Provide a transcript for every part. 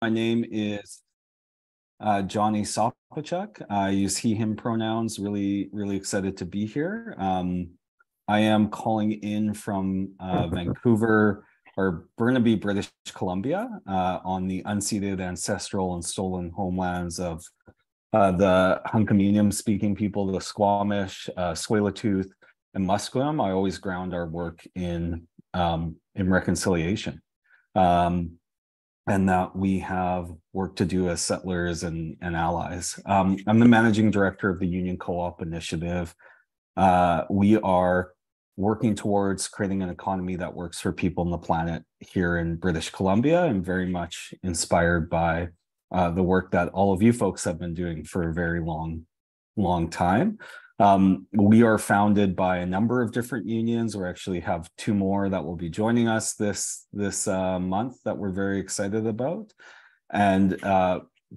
My name is Jonny Sopotiuk. I use he, him pronouns. Really excited to be here. I am calling in from Vancouver or Burnaby, British Columbia, on the unceded, ancestral, and stolen homelands of the Hunkaminam-speaking people, the Squamish, Tsleil-Waututh, and Musqueam. I always ground our work in reconciliation. And that we have work to do as settlers and allies. I'm the managing director of the Union Cooperative Initiative. We are working towards creating an economy that works for people on the planet here in British Columbia, and very much inspired by the work that all of you folks have been doing for a very long time. We are founded by a number of different unions. We actually have two more that will be joining us this month that we're very excited about, and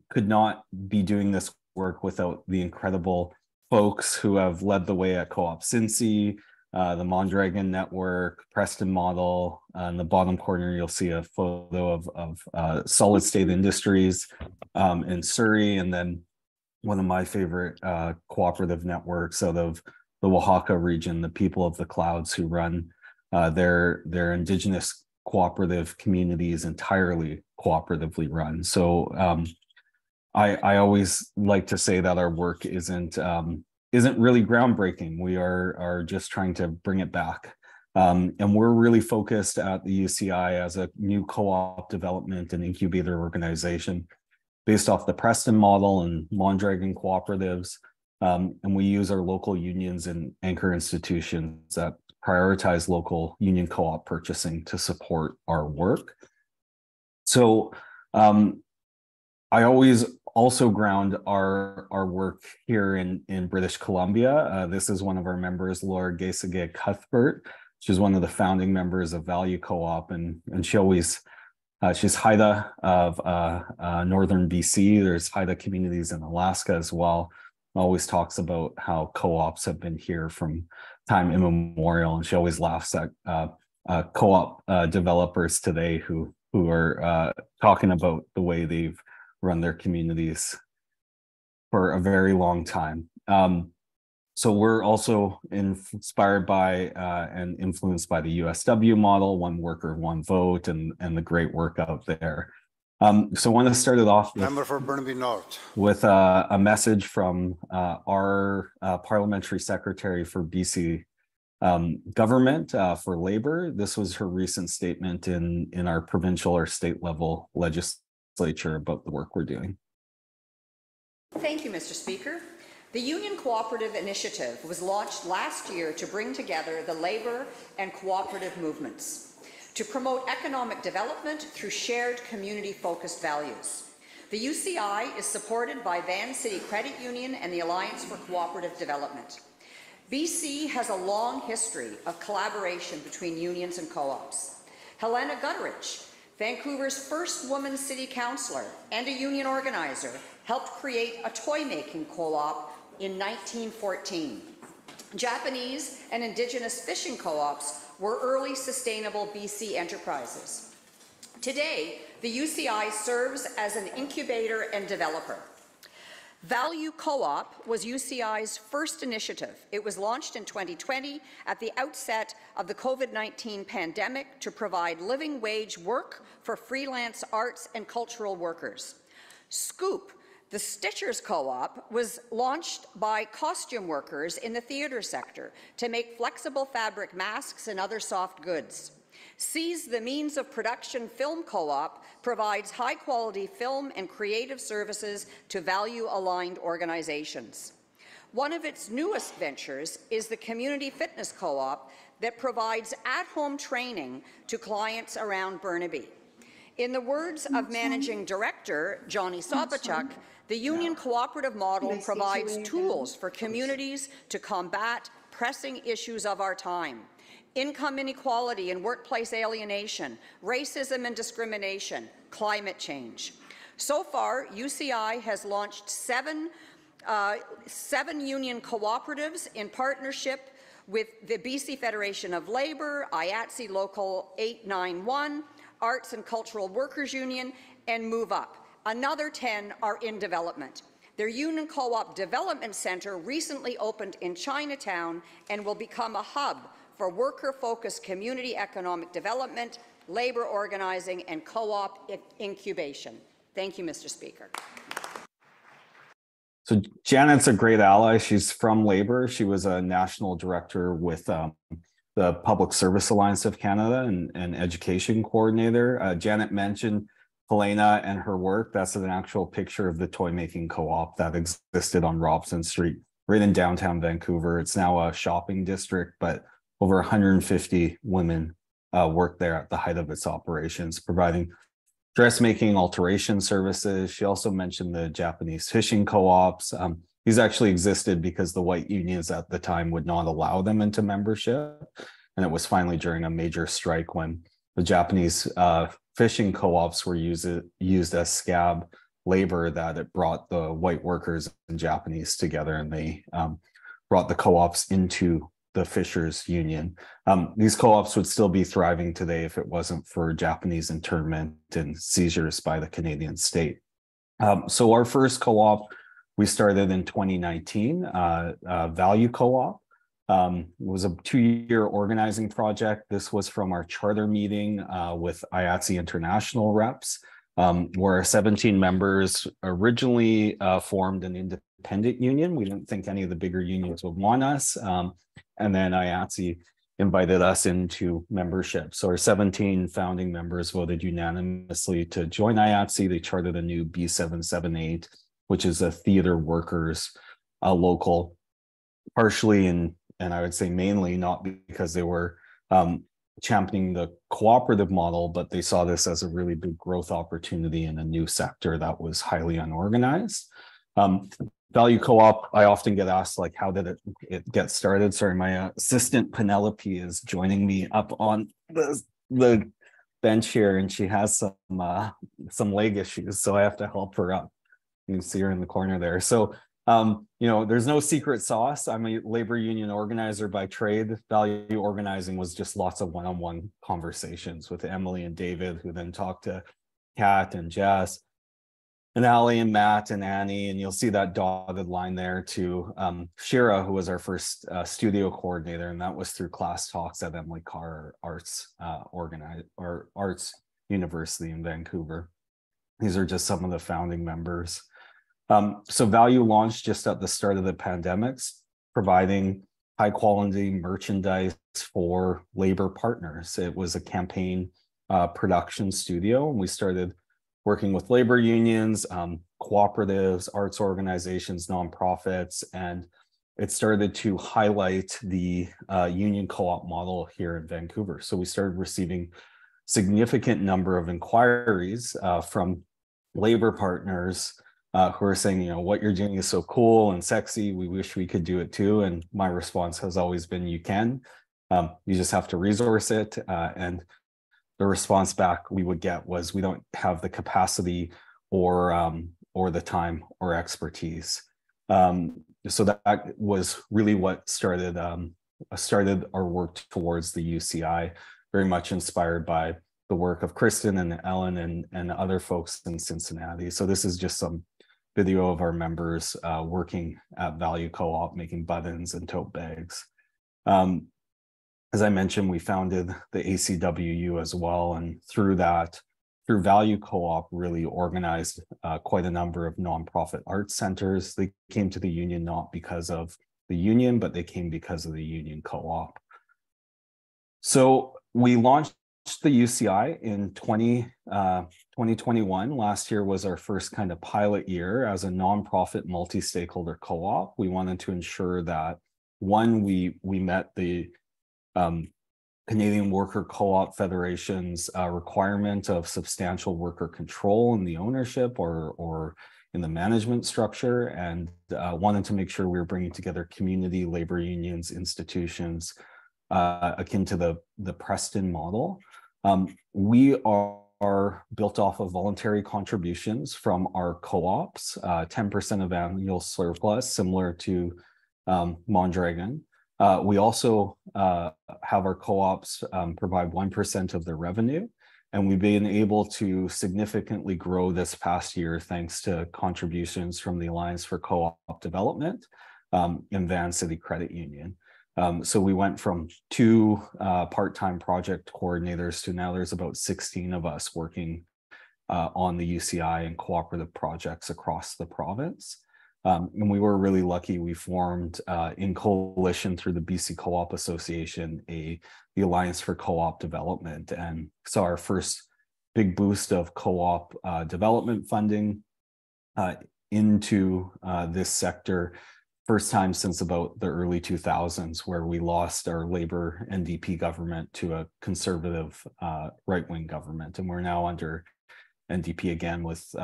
could not be doing this work without the incredible folks who have led the way at Co-op Cincy, the Mondragon Network, Preston Model. In the bottom corner, you'll see a photo of Solid State Industries in Surrey, and then one of my favorite cooperative networks out of the Oaxaca region, the People of the Clouds, who run their Indigenous cooperative communities entirely cooperatively run. So I always like to say that our work isn't really groundbreaking. We are just trying to bring it back. And we're really focused at the UCI as a new co-op development and incubator organization based off the Preston model and Mondragon cooperatives. And we use our local unions and anchor institutions that prioritize local union co-op purchasing to support our work. So I always also ground our work here in British Columbia. This is one of our members, Laura Gaisage Cuthbert. She's one of the founding members of Value Co-op, and she always she's Haida of northern BC. There's Haida communities in Alaska as well. Always talks about how co-ops have been here from time immemorial, and she always laughs at co-op developers today who are talking about the way they've run their communities for a very long time. So we're also inspired by and influenced by the USW model, one worker, one vote, and the great work out there. So I want to start it off Member for Burnaby North with a message from our Parliamentary Secretary for BC government for Labour. This was her recent statement in our provincial or state level legislature about the work we're doing. Thank you, Mr. Speaker. The Union Cooperative Initiative was launched last year to bring together the labour and cooperative movements to promote economic development through shared community-focused values. The UCI is supported by Van City Credit Union and the Alliance for Cooperative Development. BC has a long history of collaboration between unions and co-ops. Helena Gutteridge, Vancouver's first woman city councillor and a union organizer, helped create a toy-making co-op in 1914. Japanese and Indigenous fishing co-ops were early sustainable BC enterprises. Today, the UCI serves as an incubator and developer. Value Co-op was UCI's first initiative. It was launched in 2020 at the outset of the COVID-19 pandemic to provide living wage work for freelance arts and cultural workers. Scoop, the Stitchers Co-op, was launched by costume workers in the theatre sector to make flexible fabric masks and other soft goods. Seize the Means of Production Film Co-op provides high-quality film and creative services to value-aligned organizations. One of its newest ventures is the Community Fitness Co-op that provides at-home training to clients around Burnaby. In the words of Managing Director Jonny Sopotiuk, the union cooperative model provides tools for communities to combat pressing issues of our time: income inequality and workplace alienation, racism and discrimination, climate change. So far, UCI has launched seven union cooperatives in partnership with the BC Federation of Labour, IATSE Local 891, Arts and Cultural Workers Union, and move up. Another 10 are in development. Their Union Co-op Development Centre recently opened in Chinatown and will become a hub for worker-focused community economic development, labour organizing, and co-op incubation. Thank you, Mr. Speaker. So Janet's a great ally. She's from Labour. She was a national director with the Public Service Alliance of Canada and education coordinator. Janet mentioned Helena and her work. That's an actual picture of the toy making co-op that existed on Robson Street, right in downtown Vancouver. It's now a shopping district, but over 150 women worked there at the height of its operations, providing dressmaking alteration services. She also mentioned the Japanese fishing co-ops. These actually existed because the white unions at the time would not allow them into membership. And it was finally during a major strike when the Japanese fishing co-ops were used as scab labor that it brought the white workers and Japanese together, and they brought the co-ops into the Fishers Union. These co-ops would still be thriving today if it wasn't for Japanese internment and seizures by the Canadian state. So our first co-op we started in 2019, Value Co-op. It was a 2-year organizing project. This was from our charter meeting with IATSE International reps, where 17 members originally formed an independent union. We didn't think any of the bigger unions would want us. And then IATSE invited us into membership. So our 17 founding members voted unanimously to join IATSE. They chartered a new B778, which is a theater workers local, partially and I would say mainly not because they were championing the cooperative model, but they saw this as a really big growth opportunity in a new sector that was highly unorganized. Value Co-op, I often get asked, like, how did it get started? Sorry, my assistant Penelope is joining me up on the bench here, and she has some leg issues, so I have to help her up. You can see her in the corner there. So, you know, there's no secret sauce. I'm a labor union organizer by trade. Value organizing was just lots of one-on-one conversations with Emily and David, who then talked to Kat and Jess, and Ali and Matt and Annie, and you'll see that dotted line there to Shira, who was our first studio coordinator, and that was through class talks at Emily Carr Arts Arts University in Vancouver. These are just some of the founding members. So Value launched just at the start of the pandemics, providing high quality merchandise for labor partners. It was a campaign production studio, and we started working with labor unions, cooperatives, arts organizations, nonprofits, and it started to highlight the union co-op model here in Vancouver. So we started receiving significant number of inquiries from labor partners who are saying, you know, what you're doing is so cool and sexy. We wish we could do it too. And my response has always been, you can. You just have to resource it. And the response back we would get was, we don't have the capacity or the time or expertise. So that was really what started our work towards the UCI, very much inspired by the work of Kristen and Ellen and other folks in Cincinnati. So this is just some video of our members working at Value Co-op, making buttons and tote bags. As I mentioned, we founded the ACWU as well, and through Value Co-op, really organized quite a number of nonprofit arts centers. They came to the union not because of the union, but they came because of the Union Co-op. So we launched the UCI in 2021. Last year was our first kind of pilot year as a nonprofit multi-stakeholder co-op. We wanted to ensure that, one, we met the Canadian Worker Co-op Federation's requirement of substantial worker control in the ownership or in the management structure, and wanted to make sure we were bringing together community, labor unions, institutions, akin to the Preston model. We are built off of voluntary contributions from our co-ops, 10% of annual surplus, similar to Mondragon. We also have our co-ops provide 1% of their revenue, And we've been able to significantly grow this past year thanks to contributions from the Alliance for Co-op Development and Van City Credit Union. So we went from 2 part-time project coordinators to now there's about 16 of us working on the UCI and cooperative projects across the province. And we were really lucky. We formed in coalition through the BC Co-op Association, the Alliance for Co-op Development, and saw our first big boost of co-op development funding into this sector. First time since about the early 2000s, where we lost our Labour NDP government to a conservative right-wing government. And we're now under NDP again with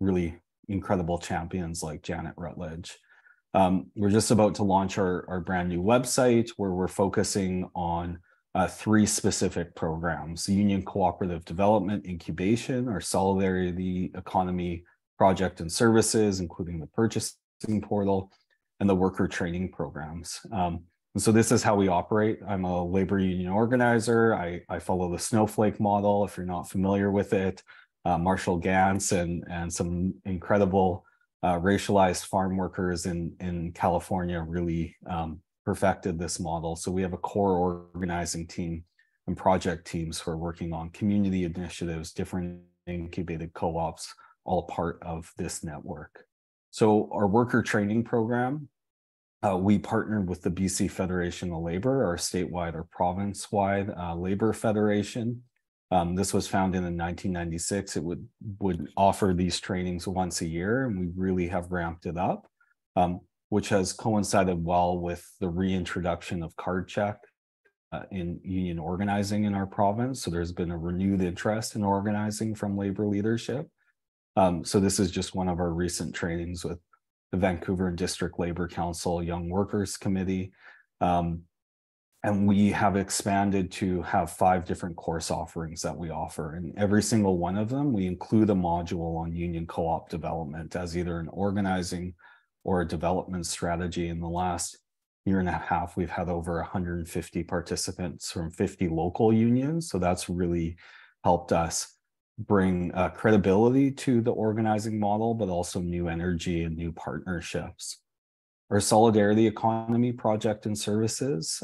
really incredible champions like Janet Rutledge. We're just about to launch our brand new website where we're focusing on 3 specific programs: the Union Cooperative Development Incubation, our Solidarity Economy project and services, including the purchasing portal, and the worker training programs. And so this is how we operate. I'm a labor union organizer. I follow the snowflake model, if you're not familiar with it. Marshall Gantz and some incredible racialized farm workers in California really perfected this model. So we have a core organizing team and project teams who are working on community initiatives, different incubated co-ops, all part of this network. So our worker training program, we partnered with the BC Federation of Labor, our statewide or province-wide labor federation. This was founded in 1996. It would offer these trainings once a year, and we really have ramped it up, which has coincided well with the reintroduction of card check in union organizing in our province. So there's been a renewed interest in organizing from labor leadership. So this is just one of our recent trainings with the Vancouver and District Labor Council Young Workers Committee. And we have expanded to have 5 different course offerings that we offer. And every single one of them, we include a module on union co-op development as either an organizing or a development strategy. In the last year and a half, we've had over 150 participants from 50 local unions. So that's really helped us bring credibility to the organizing model, but also new energy and new partnerships. Our Solidarity Economy project and services,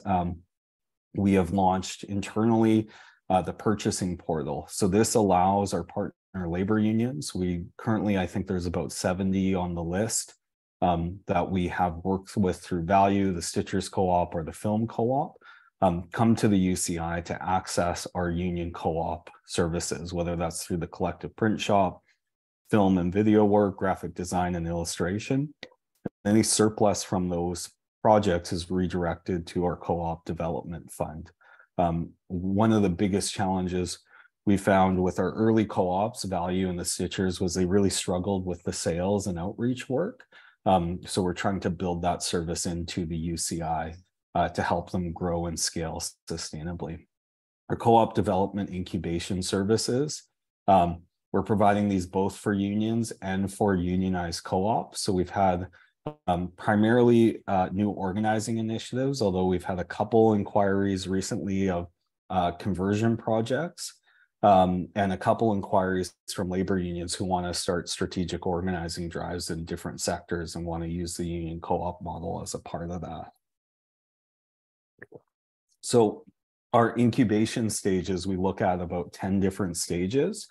we have launched internally the purchasing portal. So this allows our partner labor unions. We currently, I think there's about 70 on the list that we have worked with through Value, the Stitchers Co-op or the Film Co-op, come to the UCI to access our union co-op services, whether that's through the collective print shop, film and video work, graphic design and illustration. Any surplus from those projects is redirected to our co-op development fund. One of the biggest challenges we found with our early co-ops, Value and the Stitchers, was they really struggled with the sales and outreach work. So we're trying to build that service into the UCI to help them grow and scale sustainably. Our co-op development incubation services, we're providing these both for unions and for unionized co-ops. So we've had primarily new organizing initiatives, although we've had a couple inquiries recently of conversion projects and a couple inquiries from labor unions who want to start strategic organizing drives in different sectors and want to use the union co-op model as a part of that. So our incubation stages, we look at about 10 different stages.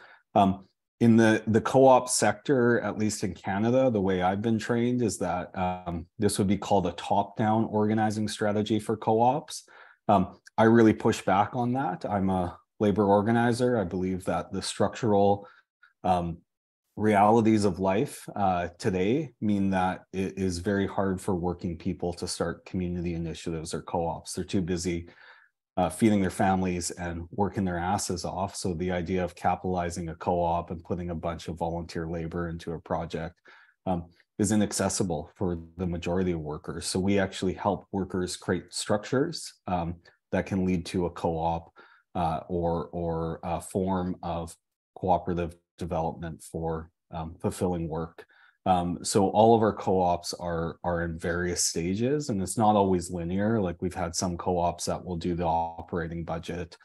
In the co-op sector, at least in Canada, the way I've been trained is that this would be called a top-down organizing strategy for co-ops. I really push back on that. I'm a labor organizer. I believe that the structural realities of life today mean that it is very hard for working people to start community initiatives or co-ops. They're too busy feeding their families and working their asses off. So the idea of capitalizing a co-op and putting a bunch of volunteer labor into a project is inaccessible for the majority of workers. So we actually help workers create structures that can lead to a co-op or a form of cooperative development for fulfilling work. So all of our co-ops are in various stages, and it's not always linear. Like we've had some co-ops that will do the operating budget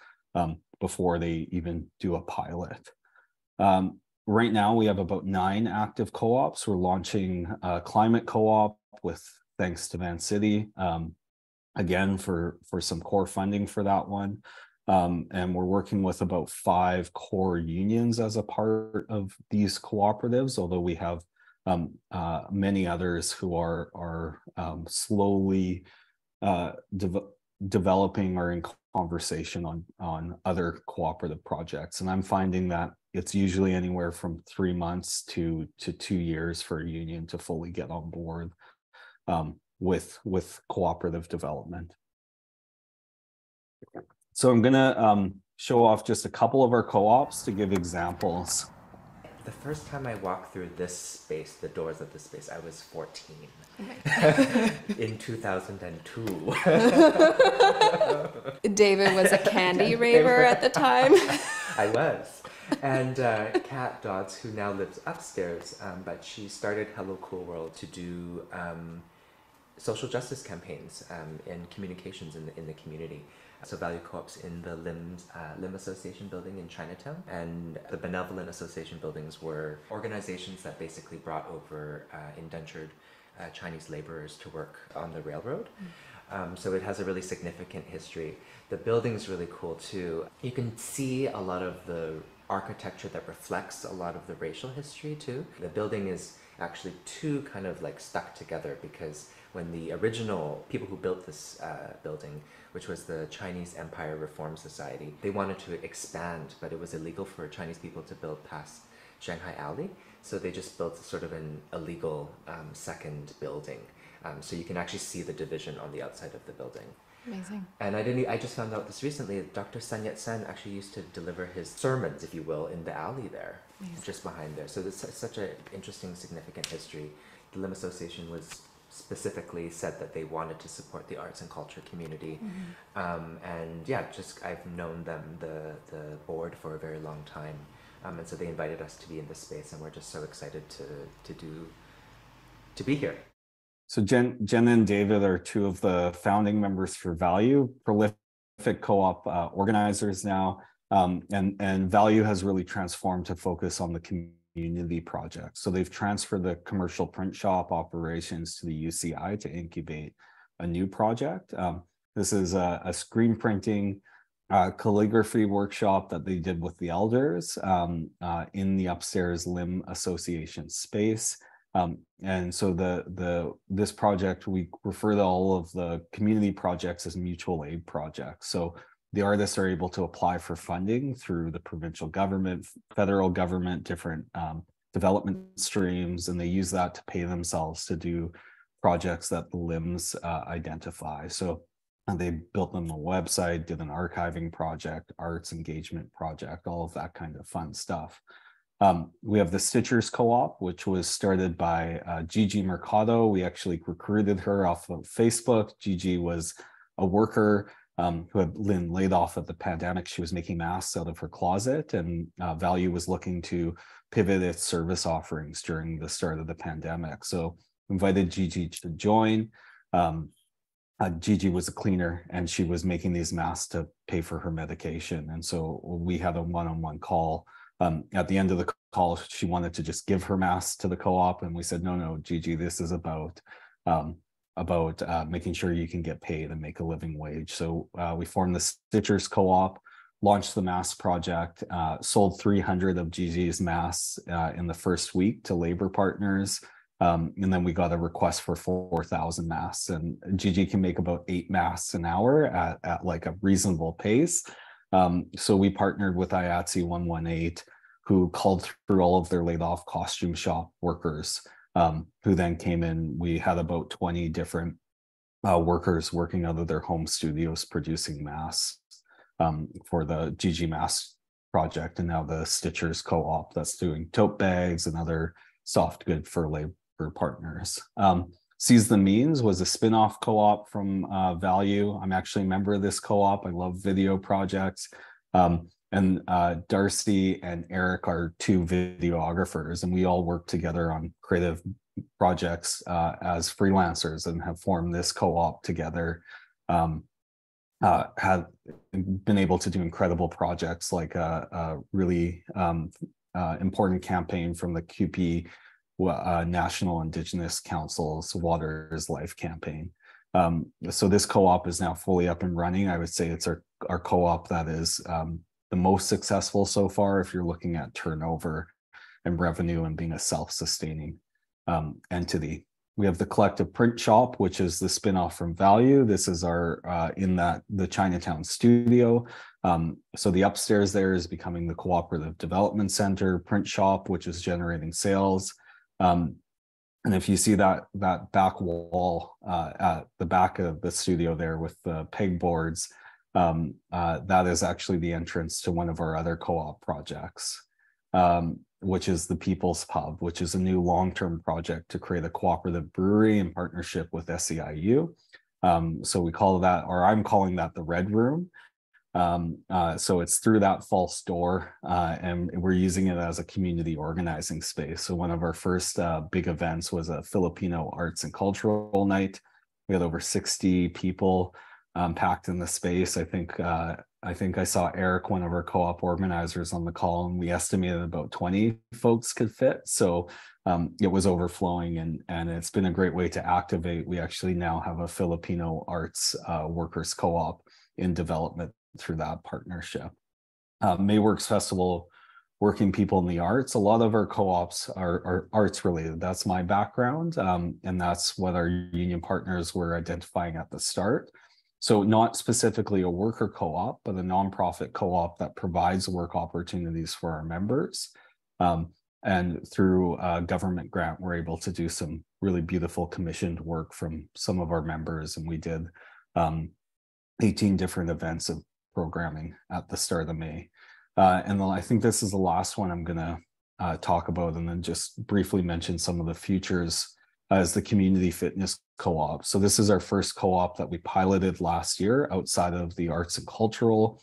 before they even do a pilot. Right now, we have about 9 active co-ops. We're launching a climate co-op with thanks to Van City, again, for some core funding for that one. And we're working with about 5 core unions as a part of these cooperatives, although we have many others who are slowly developing or in conversation on other cooperative projects. And I'm finding that it's usually anywhere from 3 months to 2 years for a union to fully get on board with cooperative development. So I'm gonna show off just a couple of our co-ops to give examples. The first time I walked through this space, the doors of this space, I was 14 in 2002. David was a candy raver at the time. I was. And Kat Dodds, who now lives upstairs, but she started Hello Cool World to do social justice campaigns and communications in the community. So Value Co-ops in the Lim Association building in Chinatown, and the Benevolent Association buildings were organizations that basically brought over indentured Chinese laborers to work on the railroad. So it has a really significant history. The building's really cool too. You can see a lot of the architecture that reflects a lot of the racial history too. The building is actually two kind of like stuck together, because when the original people who built this building, which was the Chinese Empire Reform Society, they wanted to expand, but it was illegal for Chinese people to build past Shanghai Alley. So they just built sort of an illegal second building. So you can actually see the division on the outside of the building. Amazing. And I just found out this recently. Dr. Sun Yat-sen actually used to deliver his sermons, if you will, in the alley there, just behind there. So it's such an interesting, significant history. The Lim Association was specifically said that they wanted to support the arts and culture community. And yeah, just I've known them, the board, for a very long time. And so they invited us to be in this space, and we're just so excited to be here. So Jen and David are 2 of the founding members for Value, prolific co-op organizers now. And Value has really transformed to focus on the community projects. So they've transferred the commercial print shop operations to the UCI to incubate a new project. This is a screen printing calligraphy workshop that they did with the elders in the upstairs Lim Association space. And so this project, we refer to all of the community projects as mutual aid projects. So the artists are able to apply for funding through the provincial government, federal government, different development streams, and they use that to pay themselves to do projects that the LIMs identify. So they built them a website, did an archiving project, arts engagement project, all of that kind of fun stuff. We have the Stitchers Co-op, which was started by Gigi Mercado. We actually recruited her off of Facebook. Gigi was a worker who had been laid off at the pandemic. She was making masks out of her closet, and Value was looking to pivot its service offerings during the start of the pandemic. So invited Gigi to join. Gigi was a cleaner, and she was making these masks to pay for her medication. And so we had a one-on-one call. At the end of the call, she wanted to just give her masks to the co-op, and we said, no, Gigi, this is about making sure you can get paid and make a living wage. So we formed the Stitchers Co-op, launched the mask project, sold 300 of Gigi's masks in the first week to labor partners. And then we got a request for 4,000 masks, and Gigi can make about 8 masks an hour at like a reasonable pace. So we partnered with IATSE 118, who called through all of their laid off costume shop workers, who then came in. We had about 20 different workers working out of their home studios producing masks for the Gigi Mask project, and now the Stitchers Co-op that's doing tote bags and other soft good for labor partners. Seize the Means was a spin-off co-op from Value. I'm actually a member of this co-op. I love video projects. And Darcy and Eric are 2 videographers, and we all work together on creative projects as freelancers and have formed this co-op together. have been able to do incredible projects like a really important campaign from the Coop National Indigenous Council's Water is Life campaign. So this co-op is now fully up and running. I would say it's our co-op that is the most successful so far if you're looking at turnover and revenue and being a self-sustaining entity. We have the Collective Print Shop, which is the spinoff from Value. This is our the Chinatown studio. So the upstairs there is becoming the Cooperative Development Center Print Shop, which is generating sales. And if you see that back wall at the back of the studio there with the pegboards, that is actually the entrance to one of our other co-op projects, which is the People's Pub, which is a new long-term project to create a cooperative brewery in partnership with SEIU. So we call that, or I'm calling that, the Red Room. So it's through that false door, and we're using it as a community organizing space. So one of our first big events was a Filipino arts and cultural night. We had over 60 people packed in the space. I think I saw Eric, one of our co-op organizers, on the call, and we estimated about 20 folks could fit. So it was overflowing, and it's been a great way to activate. We actually now have a Filipino arts workers co-op in development through that partnership. Mayworks Festival, working people in the arts. A lot of our co-ops are arts related. That's my background, and that's what our union partners were identifying at the start. So not specifically a worker co-op, but a nonprofit co-op that provides work opportunities for our members. And through a government grant, we're able to do some really beautiful commissioned work from some of our members. And we did 18 different events of programming at the start of May. And then I think this is the last one I'm going to talk about, and then just briefly mention some of the futures as the community fitness co-op. So this is our first co-op that we piloted last year outside of the arts and cultural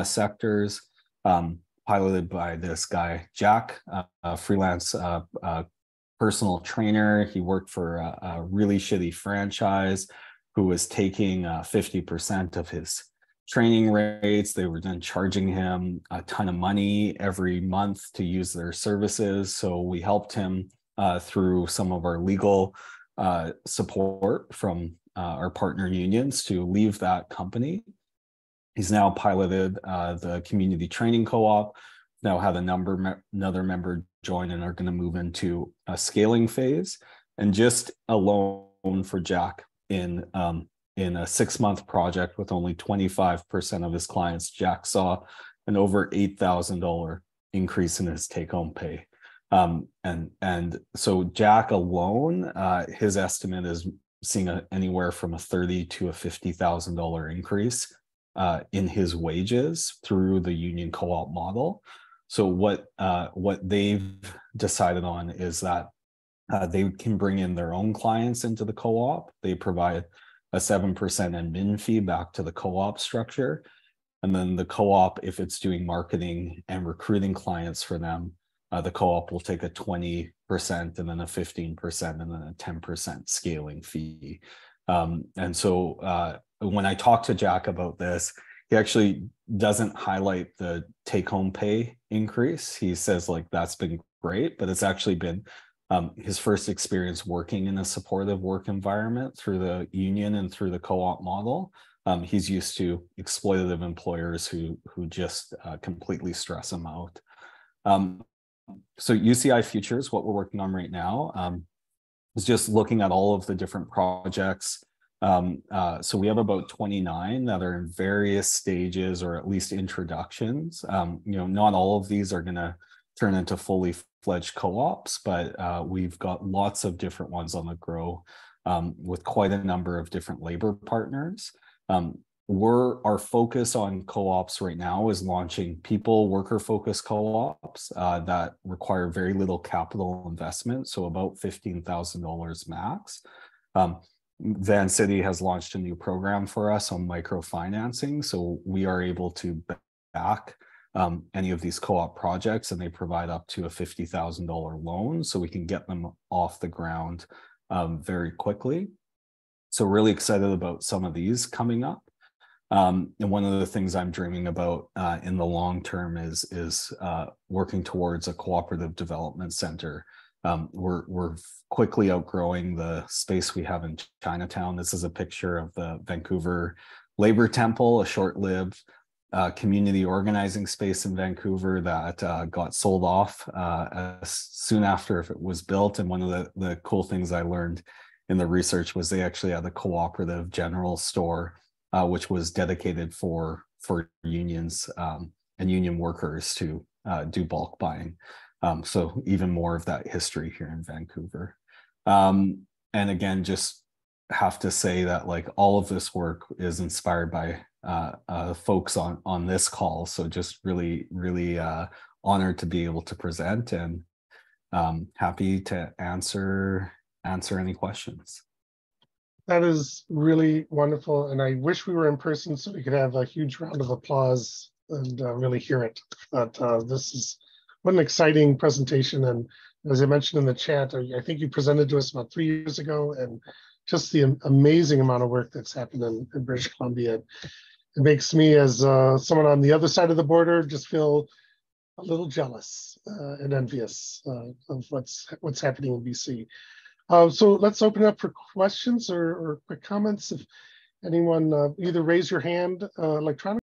sectors, piloted by this guy, Jack, a freelance personal trainer. He worked for a really shitty franchise who was taking 50% of his training rates. They were then charging him a ton of money every month to use their services. So we helped him through some of our legal support from our partner unions to leave that company. He's now piloted the community training co-op, now had another member join, and are going to move into a scaling phase. And just alone for Jack in a 6-month project with only 25% of his clients, Jack saw an over $8,000 increase in his take-home pay. And so Jack alone, his estimate is seeing anywhere from a $30,000 to a $50,000 increase in his wages through the union co-op model. So what they've decided on is that they can bring in their own clients into the co-op. They provide a 7% admin fee back to the co-op structure. And then the co-op, if it's doing marketing and recruiting clients for them, the co-op will take a 20% and then a 15% and then a 10% scaling fee. And so when I talk to Jack about this, he actually doesn't highlight the take-home pay increase. He says, like, that's been great, but it's actually been his first experience working in a supportive work environment through the union and through the co-op model. He's used to exploitative employers who just completely stress him out. So UCI Futures, what we're working on right now, is just looking at all of the different projects. So we have about 29 that are in various stages, or at least introductions. Not all of these are going to turn into fully fledged co-ops, but we've got lots of different ones on the grow with quite a number of different labor partners. Our focus on co-ops right now is launching worker-focused co-ops that require very little capital investment, so about $15,000 max. Van City has launched a new program for us on microfinancing, so we are able to back any of these co-op projects, and they provide up to a $50,000 loan, so we can get them off the ground very quickly. So really excited about some of these coming up. And one of the things I'm dreaming about in the long term is working towards a cooperative development center. We're quickly outgrowing the space we have in Chinatown. This is a picture of the Vancouver Labor Temple, a short-lived community organizing space in Vancouver that got sold off soon after it was built. And one of the cool things I learned in the research was they actually had a cooperative general store, which was dedicated for unions and union workers to do bulk buying. So even more of that history here in Vancouver. And again, just have to say that like all of this work is inspired by folks on this call. So just really honored to be able to present, and happy to answer any questions. That is really wonderful, and I wish we were in person so we could have a huge round of applause and really hear it. But this is what an exciting presentation, and as I mentioned in the chat, I think you presented to us about 3 years ago, and just the amazing amount of work that's happened in British Columbia. It makes me, as someone on the other side of the border, just feel a little jealous and envious of what's happening in BC. So let's open up for questions or quick comments. If anyone, either raise your hand electronically